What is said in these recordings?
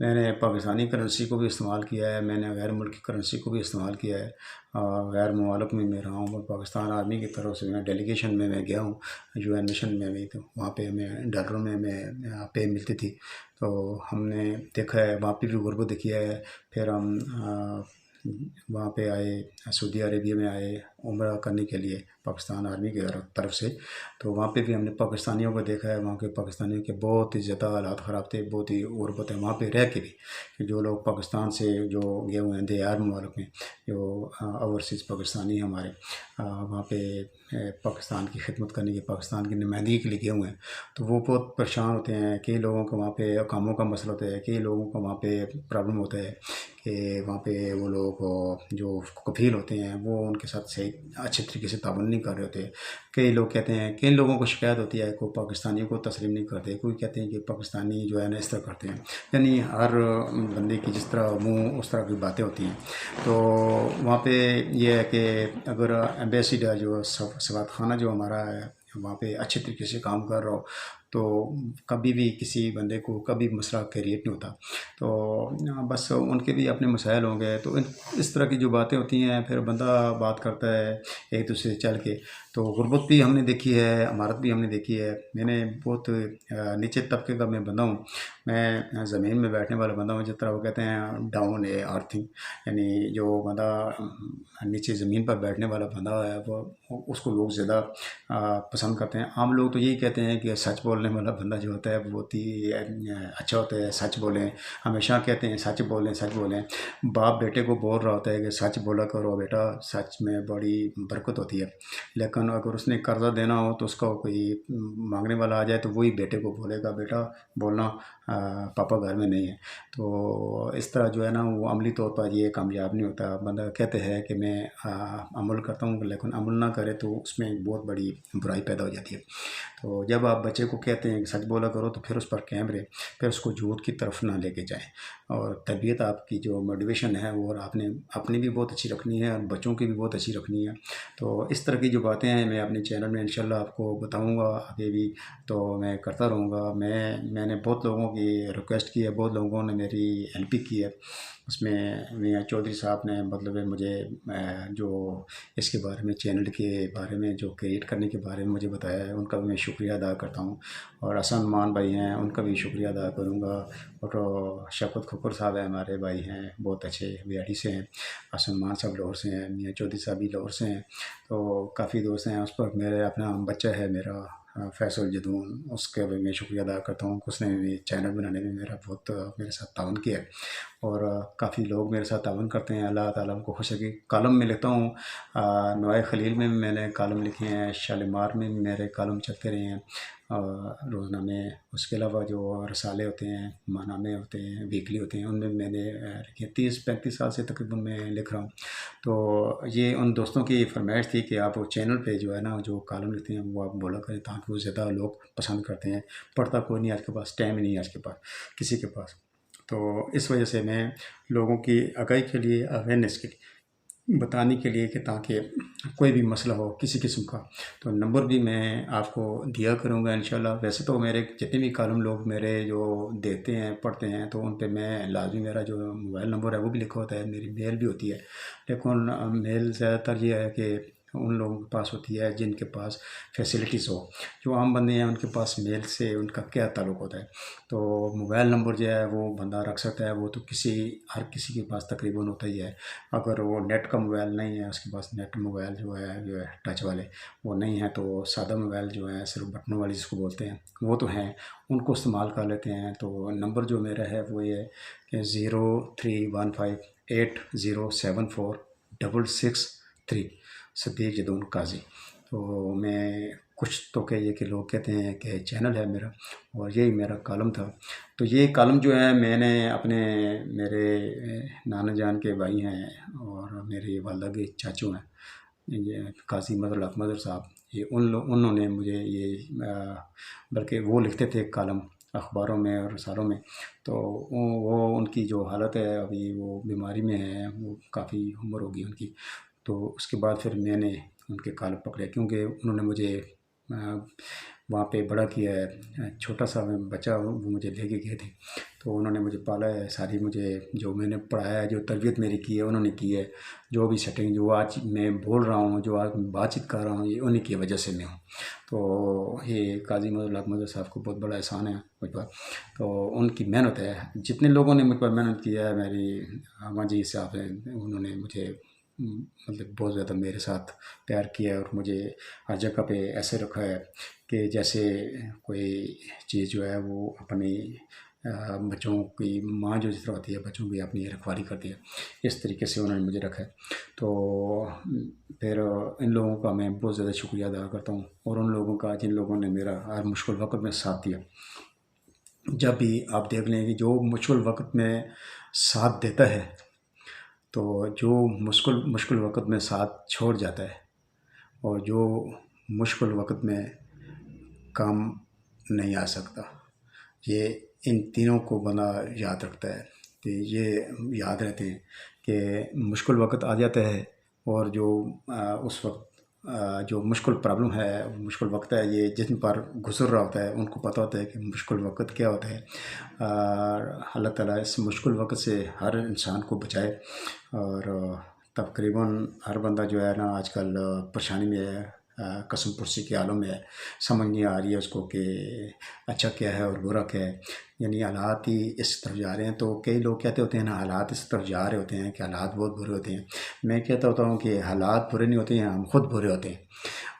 میں نے پاکستانی کرنسی کو بھی استعمال کیا ہے، میں نے غیر ملکی کرنسی کو بھی استعمال کیا ہے، غیر ممالک میں رہا ہوں، اور پاکستان آرمی کی طرف سے میں ڈیلیگیشن میں گیا ہوں UN مشن میں بھی، تو وہاں پہ ہمیں ڈالروں میں پے ملتی تھی، تو ہم نے دیکھا ہے وہاں پہ بھی غربت دیکھی ہے۔ پھر ہم وہاں پہ آئے، سعودی عربیہ میں آئے عمرہ کرنے کے لیے پاکستان آرمی کی طرف سے، تو وہاں پہ بھی ہم نے پاکستانیوں کو دیکھا ہے، وہاں کے پاکستانیوں کے بہت ہی زیادہ حالات خراب تھے، بہت ہی غربت ہے وہاں پہ رہ کے بھی، کہ جو لوگ پاکستان سے جو گئے ہوئے ہیں دیار ممالک میں، جو اوورسیز پاکستانی ہمارے وہاں پہ پاکستان کی خدمت کرنے کی، پاکستان کی نمائندگی کے لیے گئے ہوئے ہیں، تو وہ بہت پریشان ہوتے ہیں۔ کئی لوگوں کو وہاں پہ کاموں کا مسئلہ ہوتا ہے، کئی لوگوں کو وہاں پہ پرابلم ہوتا ہے کہ وہاں پہ وہ لوگ جو کفیل ہوتے ہیں وہ ان کے ساتھ صحیح اچھے طریقے سے تعاون نہیں کر رہے ہوتے۔ کئی لوگ کہتے ہیں، کئی لوگوں کو شکایت ہوتی ہے کہ پاکستانیوں کو تسلیم نہیں کرتے، کوئی کہتے ہیں کہ پاکستانی جو ہے نا اس طرح کرتے ہیں، یعنی ہر بندے کی جس طرح منہ اس طرح کی باتیں ہوتی ہیں۔ تو وہاں پہ یہ ہے کہ اگر ایمبیسیڈر جو سفارت خانہ جو ہمارا ہے وہاں پہ اچھے طریقے سے کام کر رہا ہو تو کبھی بھی کسی بندے کو کبھی مسئلہ کریٹ نہیں ہوتا، تو بس ان کے بھی اپنے مسائل ہوں گے، تو اس طرح کی جو باتیں ہوتی ہیں پھر بندہ بات کرتا ہے ایک دوسرے سے چل کے۔ تو غربت بھی ہم نے دیکھی ہے، عمارت بھی ہم نے دیکھی ہے۔ میں نے بہت نیچے طبقے کا میں بندہ ہوں، میں زمین میں بیٹھنے والا بندہ ہوں، جس طرح وہ کہتے ہیں ڈاؤن ہے ارتھنگ، یعنی جو بندہ نیچے زمین پر بیٹھنے والا بندہ ہے وہ اس کو لوگ زیادہ پسند کرتے ہیں۔ عام لوگ تو یہی کہتے ہیں کہ سچ بولنے والا بندہ جو ہوتا ہے بہت ہی اچھا ہوتا ہے، سچ بولیں، ہمیشہ کہتے ہیں سچ بولیں سچ بولیں۔ باپ بیٹے کو بول رہا ہوتا ہے کہ سچ بولا کرو بیٹا، سچ میں بڑی برکت ہوتی ہے، لیکن اگر اس نے قرضہ دینا ہو تو اس کا کوئی مانگنے والا آ جائے تو وہی بیٹے کو بولے گا بیٹا بولنا، پاپا گھر میں نہیں ہے۔ تو اس طرح جو ہے نا وہ عملی طور پر یہ کامیاب نہیں ہوتا۔ بندہ کہتے ہیں کہ میں عمل کرتا ہوں، لیکن عمل نہ کرے تو اس میں بہت بڑی برائی پیدا ہو جاتی ہے۔ تو جب آپ بچے کو کہتے ہیں کہ سچ بولا کرو تو پھر اس پر قائم رہے، پھر اس کو جھوٹ کی طرف نہ لے کے جائیں، اور تربیت آپ کی جو موٹیویشن ہے وہ آپ نے اپنی بھی بہت اچھی رکھنی ہے اور بچوں کی بھی بہت اچھی رکھنی ہے۔ تو اس طرح کی جو باتیں ہیں میں اپنے چینل میں انشاءاللہ آپ کو بتاؤں گا آگے بھی، تو میں کرتا رہوں گا۔ میں نے بہت لوگوں کی ریکویسٹ کی ہے، بہت لوگوں نے میری ہیلپ بھی کی ہے، اس میں میاں چودھری صاحب نے مطلب مجھے جو اس کے بارے میں چینل کے بارے میں جو کریٹ کرنے کے بارے میں مجھے بتایا ہے، ان کا بھی میں شکریہ ادا کرتا ہوں، اور حسن مان بھائی ہیں ان کا بھی شکریہ ادا کروں گا، اور شفقت کھوکھر صاحب ہیں ہمارے بھائی ہیں، بہت اچھے ویاڑی سے ہیں، حسن مان صاحب لاہور سے ہیں، میاں چودھری صاحب بھی لاہور سے ہیں، تو کافی دوست ہیں۔ اس پر میرے اپنا بچہ ہے میرا فیصل جدون، اس کا بھی میں شکریہ ادا کرتا ہوں کہ اس نے بھی چینل بنانے میں میرا بہت میرے ساتھ تعاون کیا ہے، اور کافی لوگ میرے ساتھ تعاون کرتے ہیں۔ اللہ تعالیٰ ان کو خوش رکھے۔ کالم میں لکھتا ہوں، نوائے خلیل میں بھی میں نے کالم لکھے ہیں، شالیمار میں بھی میرے کالم چلتے رہے ہیں روزنامے، اس کے علاوہ جو رسالے ہوتے ہیں، ماہنامے ہوتے ہیں، ویکلی ہوتے ہیں، ان میں میں نے لکھے 30-35 سال سے تقریباً میں لکھ رہا ہوں۔ تو یہ ان دوستوں کی فرمائش تھی کہ آپ چینل پہ جو ہے نا جو کالم لکھتے ہیں وہ آپ بولا کریں، تاکہ وہ زیادہ لوگ پسند کرتے ہیں۔ پڑھتا کوئی نہیں آج کے پاس، ٹائم ہی نہیں ہے آج کے پاس کسی کے پاس، تو اس وجہ سے میں لوگوں کی آگاہی کے لیے، اویئرنیس کے لیے، بتانے کے لیے کہ تاکہ کوئی بھی مسئلہ ہو کسی قسم کا تو نمبر بھی میں آپ کو دیا کروں گا انشاءاللہ۔ ویسے تو میرے جتنے بھی کالم لوگ میرے جو دیکھتے ہیں پڑھتے ہیں تو ان پہ میں لازمی میرا جو موبائل نمبر ہے وہ بھی لکھا ہوتا ہے، میری میل بھی ہوتی ہے، لیکن میل زیادہ تر یہ ہے کہ ان لوگوں کے پاس ہوتی ہے جن کے پاس فیسلٹیز ہو۔ جو عام بندے ہیں ان کے پاس میل سے ان کا کیا تعلق ہوتا ہے، تو موبائل نمبر جو ہے وہ بندہ رکھ سکتا ہے، وہ تو ہر کسی کے پاس تقریباً ہوتا ہی ہے۔ اگر وہ نیٹ کا موبائل نہیں ہے، اس کے پاس نیٹ موبائل جو ہے ٹچ والے وہ نہیں ہے، تو سادہ موبائل جو ہے صرف بٹنوں والی جس کو بولتے ہیں وہ تو ہیں، ان کو استعمال کر لیتے ہیں۔ تو نمبر جو میرا ہے وہ یہ ہے کہ 031580746663، صدیق جدون قاضی۔ تو میں کچھ تو کہیے کہ لوگ کہتے ہیں کہ چینل ہے میرا، اور یہی میرا کالم تھا۔ تو یہ کالم جو ہے میں نے میرے نانا جان کے بھائی ہیں اور میری والدہ کے چاچو ہیں، یہ قاضی مظہر الحق مظہر صاحب، یہ انہوں نے مجھے یہ بلکہ وہ لکھتے تھے کالم اخباروں میں اور رسالوں میں، تو وہ ان کی جو حالت ہے ابھی وہ بیماری میں ہے، وہ کافی عمر ہوگی ان کی، تو اس کے بعد پھر میں نے ان کے کالم پکڑے، کیونکہ انہوں نے مجھے وہاں پہ بڑا کیا ہے، چھوٹا سا میں بچہ ہوں، وہ مجھے لے کے گئے تھے، تو انہوں نے مجھے پالا ہے، ساری مجھے جو میں نے پڑھایا ہے، جو تربیت میری کی ہے انہوں نے کی ہے، جو بھی سیٹنگ جو آج میں بول رہا ہوں، جو آج میں بات چیت کر رہا ہوں، یہ انہیں کی وجہ سے میں ہوں۔ تو یہ قاضی مظہر الحق مظہر صاحب کو بہت بڑا احسان ہے مجھ پر، تو ان کی محنت ہے، جتنے لوگوں نے مجھ پر محنت کی ہے، میری اماں جی صاحب ہیں، انہوں نے مجھے مطلب بہت زیادہ میرے ساتھ پیار کیا ہے، اور مجھے ہر جگہ پہ ایسے رکھا ہے کہ جیسے کوئی چیز جو ہے وہ اپنی بچوں کی ماں جو جس طرح ہوتی ہے بچوں کی اپنی رکھوالی کرتی ہے، اس طریقے سے انہوں نے مجھے رکھا ہے۔ تو پھر ان لوگوں کا میں بہت زیادہ شکریہ ادا کرتا ہوں، اور ان لوگوں کا جن لوگوں نے میرا ہر مشکل وقت میں ساتھ دیا۔ جب بھی آپ دیکھ لیں کہ جو مشکل وقت میں ساتھ دیتا ہے، تو جو مشکل وقت میں ساتھ چھوڑ جاتا ہے، اور جو مشکل وقت میں کام نہیں آ سکتا، یہ ان تینوں کو بندہ یاد رکھتا ہے، کہ یہ یاد رہتے ہیں کہ مشکل وقت آ جاتا ہے، اور جو اس وقت جو مشکل پرابلم ہے، مشکل وقت ہے، یہ جن پر گزر رہا ہوتا ہے ان کو پتہ ہوتا ہے کہ مشکل وقت کیا ہوتا ہے، اور اللہ تعالیٰ اس مشکل وقت سے ہر انسان کو بچائے۔ اور تقریباً ہر بندہ جو ہے نا آج کل پریشانی میں ہے، قسم پرسی کے عالم میں ہے، سمجھ نہیں آ رہی ہے اس کو کہ اچھا کیا ہے اور برا کیا ہے، یعنی حالات ہی اس طرف جا رہے ہیں۔ تو کئی لوگ کہتے ہوتے ہیں نا حالات اس طرف جا رہے ہوتے ہیں کہ حالات بہت برے ہوتے ہیں، میں کہتا ہوتا ہوں کہ حالات برے نہیں ہوتے ہیں، ہم خود برے ہوتے ہیں،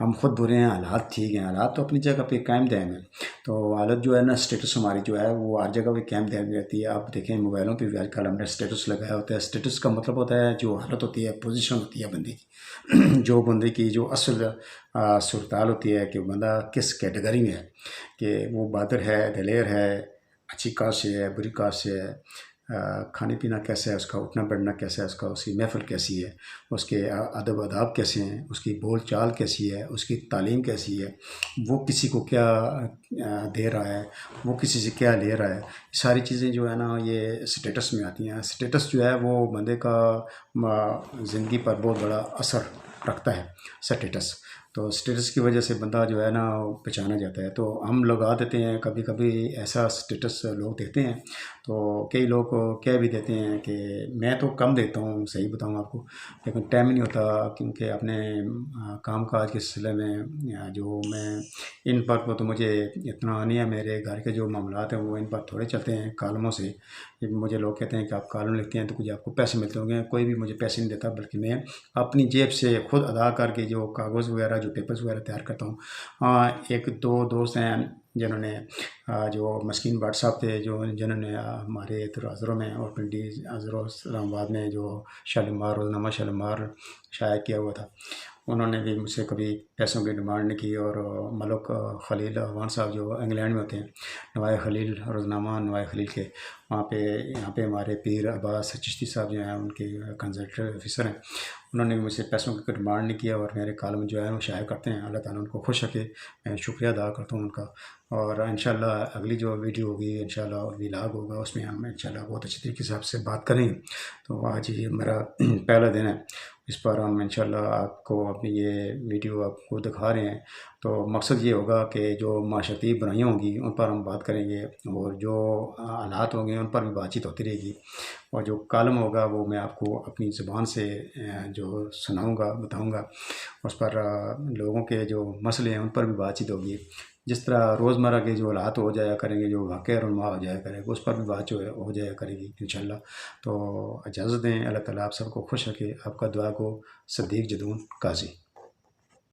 ہم خود برے ہیں، حالات ٹھیک ہیں، حالات تو اپنی جگہ پہ قائم دائم ہیں۔ تو حالت جو ہے نا اسٹیٹس ہماری جو ہے وہ ہر جگہ پہ قائم دائم رہتی ہے۔ آپ دیکھیں موبائلوں پہ بھی آج کل ہم نے اسٹیٹس لگایا ہوتا ہے، اسٹیٹس کا مطلب ہوتا ہے جو حالت ہوتی ہے، پوزیشن ہوتی ہے بندے کی جو بندے کی جو اصل صورتحال ہوتی ہے کہ بندہ کس کیٹیگری میں ہے، کہ وہ بہادر ہے، دلیر ہے، اچھی کاش سے ہے، بری کاش سے ہے، کھانے پینا کیسا ہے اس کا، اٹھنا بیٹھنا کیسا ہے اس کا، اس کی محفل کیسی ہے، اس کے ادب آداب کیسے ہیں، اس کی بول چال کیسی ہے، اس کی تعلیم کیسی ہے، وہ کسی کو کیا دے رہا ہے، وہ کسی سے کیا لے رہا ہے، ساری چیزیں جو ہے نا یہ اسٹیٹس میں آتی ہیں۔ اسٹیٹس جو ہے وہ بندے کا زندگی پر بہت بڑا اثر رکھتا ہے اسٹیٹس، تو اسٹیٹس کی وجہ سے بندہ جو ہے نا پہچانا جاتا ہے۔ تو ہم لگا دیتے ہیں کبھی کبھی ایسا اسٹیٹس لوگ دیتے ہیں، تو کئی لوگ کہہ بھی دیتے ہیں کہ میں تو کم دیتا ہوں، صحیح بتاؤں آپ کو، لیکن ٹائم نہیں ہوتا، کیونکہ اپنے کام کاج کے سلسلے میں جو میں ان پر تو مجھے اتنا نہیں ہے، میرے گھر کے جو معاملات ہیں وہ ان پر تھوڑے چلتے ہیں کالموں سے۔ مجھے لوگ کہتے ہیں کہ آپ کالم لکھتے ہیں تو کچھ آپ کو پیسے ملتے ہوں گے، کوئی بھی مجھے پیسے نہیں دیتا، بلکہ میں اپنی جیب سے خود ادا کر کے جو کاغذ وغیرہ جو پیپرز وغیرہ تیار کرتا ہوں۔ ایک دو دوست ہیں جنہوں نے جو مسکین بٹ صاحب تھے، جنہوں نے ہمارے ادھر عذروں میں اور پنڈی عذروں اسلام آباد میں جو شالمار روزنامہ شالمار شائع کیا ہوا تھا، انہوں نے بھی مجھ سے کبھی پیسوں کی ڈیمانڈ نہیں کی۔ اور ملک خلیل وان صاحب جو انگلینڈ میں ہوتے ہیں، نوائے خلیل روزنامہ نوائے خلیل کے وہاں پہ یہاں پہ ہمارے پیر عباس چشتی صاحب جو ہیں ان کے کنزلٹنٹ آفیسر ہیں، انہوں نے بھی مجھ سے پیسوں کی ڈیمانڈ نہیں کیا، اور میرے کالم جو ہے وہ شائع کرتے ہیں۔ اللہ تعالیٰ ان کو خوش رکھے، میں شکریہ ادا کرتا ہوں ان کا۔ اور انشاءاللہ اگلی جو ویڈیو ہوگی انشاءاللہ ولاگ ہوگا، اس میں ہم انشاءاللہ بہت اچھی طریقے سے آپ سے بات کریں گے۔ تو آج یہ میرا پہلا دن ہے، اس پر ہم انشاءاللہ آپ کو اپنی یہ ویڈیو آپ کو دکھا رہے ہیں، تو مقصد یہ ہوگا کہ جو معاشرتی برائیاں ہوں گی ان پر ہم بات کریں گے، اور جو حالات ہوں گے ان پر بھی بات چیت ہوتی رہے گی، اور جو کالم ہوگا وہ میں آپ کو اپنی زبان سے جو سناؤں گا، بتاؤں گا، اس پر لوگوں کے جو مسئلے ہیں ان پر بھی بات چیت ہوگی، جس طرح روزمرہ کے جو حالات ہو جایا کریں گے، جو واقعہ رونما ہو جایا کرے گا، اس پر بھی بات جو ہے ہو جایا کرے گی انشاءاللہ۔ تو اجازت دیں، اللہ تعالیٰ آپ سب کو خوش رکھے۔ آپ کا دعا کو صدیق جدون قاضی۔